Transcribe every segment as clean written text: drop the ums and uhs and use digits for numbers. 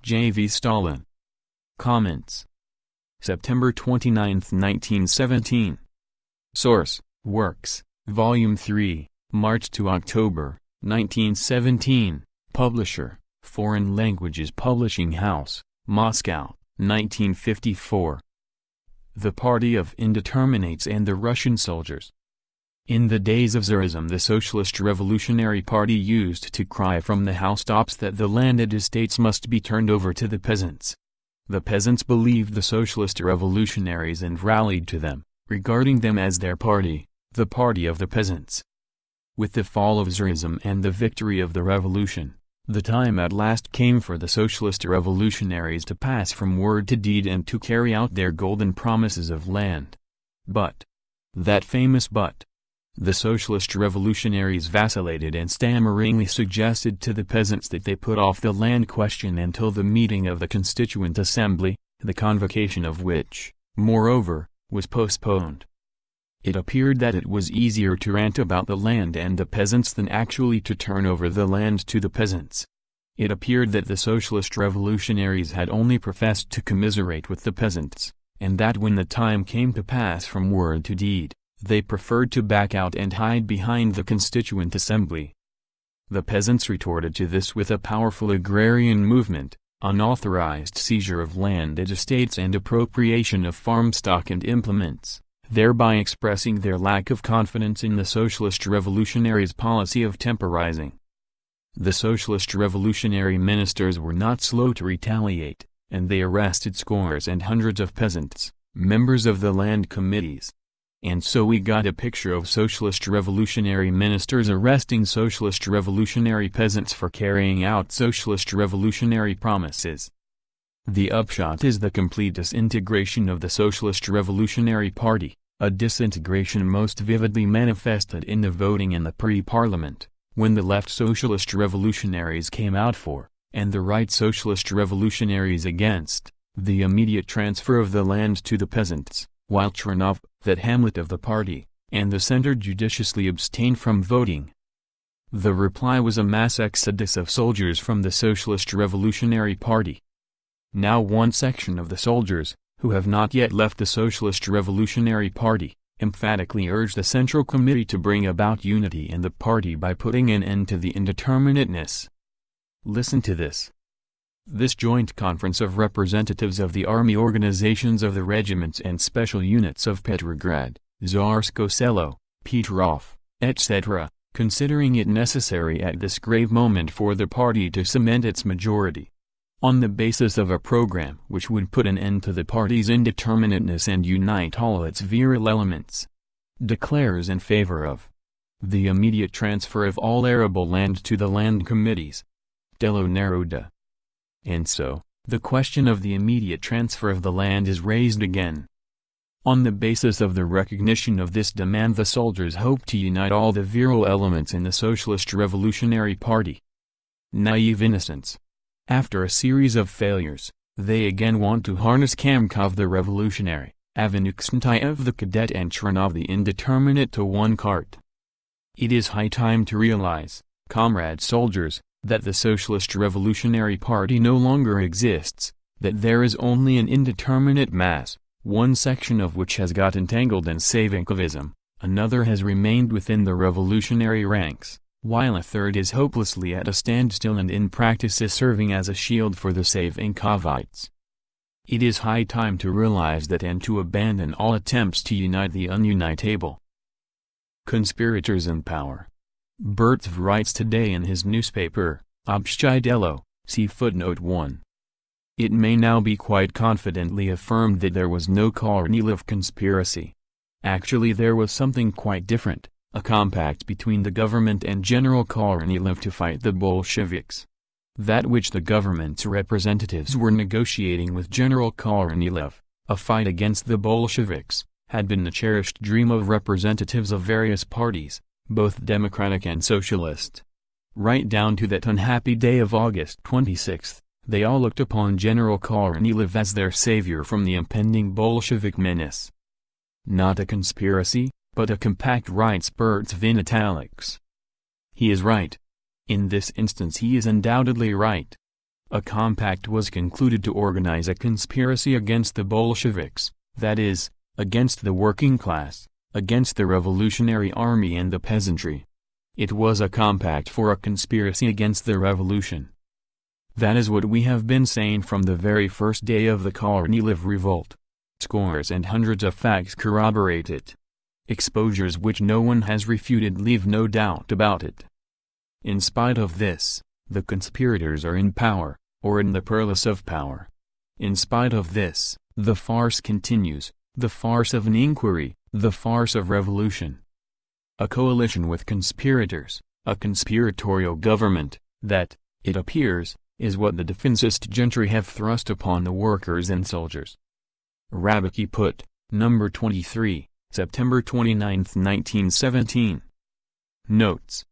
J.V. Stalin. Comments. September 29, 1917. Source: Works, Volume 3, March to October, 1917. Publisher: Foreign Languages Publishing House, Moscow, 1954. The Party of Indeterminates and the Russian Soldiers. In the days of Tsarism, the Socialist Revolutionary Party used to cry from the housetops that the landed estates must be turned over to the peasants. The peasants believed the socialist revolutionaries and rallied to them, regarding them as their party, the party of the peasants. With the fall of Tsarism and the victory of the revolution, the time at last came for the socialist revolutionaries to pass from word to deed and to carry out their golden promises of land. But, that famous but, the socialist revolutionaries vacillated and stammeringly suggested to the peasants that they put off the land question until the meeting of the Constituent Assembly, the convocation of which, moreover, was postponed. It appeared that it was easier to rant about the land and the peasants than actually to turn over the land to the peasants. It appeared that the socialist revolutionaries had only professed to commiserate with the peasants, and that when the time came to pass from word to deed, they preferred to back out and hide behind the Constituent Assembly. The peasants retorted to this with a powerful agrarian movement, unauthorized seizure of landed estates and appropriation of farm stock and implements, thereby expressing their lack of confidence in the socialist revolutionaries' policy of temporizing. The socialist revolutionary ministers were not slow to retaliate, and they arrested scores and hundreds of peasants, members of the land committees. And so we got a picture of socialist revolutionary ministers arresting socialist revolutionary peasants for carrying out socialist revolutionary promises. The upshot is the complete disintegration of the Socialist Revolutionary Party, a disintegration most vividly manifested in the voting in the pre-parliament, when the left socialist revolutionaries came out for, and the right socialist revolutionaries against, the immediate transfer of the land to the peasants, while Kornilov, that hamlet of the party, and the center judiciously abstained from voting. The reply was a mass exodus of soldiers from the Socialist Revolutionary Party. Now one section of the soldiers, who have not yet left the Socialist Revolutionary Party, emphatically urge the Central Committee to bring about unity in the party by putting an end to the indeterminateness. Listen to this. This joint conference of representatives of the army organizations of the regiments and special units of Petrograd, Tsarskoye Selo, Petrov, etc., considering it necessary at this grave moment for the party to cement its majority, on the basis of a program which would put an end to the party's indeterminateness and unite all its virile elements, declares in favor of the immediate transfer of all arable land to the land committees. Delo Naroda. And so, the question of the immediate transfer of the land is raised again. On the basis of the recognition of this demand, the soldiers hope to unite all the virile elements in the Socialist Revolutionary Party. Naive innocents. After a series of failures, they again want to harness Kamkov the revolutionary, Avksentiev the cadet and Chernov the indeterminate to one cart. It is high time to realize, comrade soldiers, that the Socialist Revolutionary Party no longer exists, that there is only an indeterminate mass, one section of which has got entangled in Savinkovism, another has remained within the revolutionary ranks, while a third is hopelessly at a standstill and in practice is serving as a shield for the Savinkovites. It is high time to realize that and to abandon all attempts to unite the ununitable. Conspirators in power. Burtsev writes today in his newspaper, Obshtye Delo, see footnote 1. It may now be quite confidently affirmed that there was no Kornilov conspiracy. Actually there was something quite different, a compact between the government and General Kornilov to fight the Bolsheviks. That which the government's representatives were negotiating with General Kornilov, a fight against the Bolsheviks, had been the cherished dream of representatives of various parties, both democratic and socialist. Right down to that unhappy day of August 26, they all looked upon General Kornilov as their savior from the impending Bolshevik menace. Not a conspiracy, but a compact, writes Burtsev in italics. He is right. In this instance he is undoubtedly right. A compact was concluded to organize a conspiracy against the Bolsheviks, that is, against the working class, against the revolutionary army and the peasantry. It was a compact for a conspiracy against the revolution. That is what we have been saying from the very first day of the Kornilov revolt. Scores and hundreds of facts corroborate it. Exposures which no one has refuted leave no doubt about it. In spite of this, the conspirators are in power, or in the purlieu of power. In spite of this, the farce continues, the farce of an inquiry, the farce of revolution. A coalition with conspirators, a conspiratorial government, that, it appears, is what the defensist gentry have thrust upon the workers and soldiers. Rabicki put, number 23, September 29, 1917. Notes.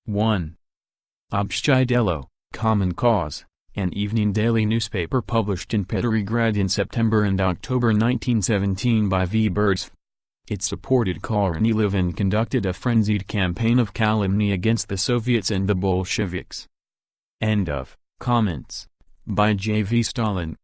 1. Obshtidelo, Common Cause, an evening daily newspaper published in Petrograd in September and October 1917 by V. Burdzf. It supported Kornilov and conducted a frenzied campaign of calumny against the Soviets and the Bolsheviks. End of comments. By J. V. Stalin.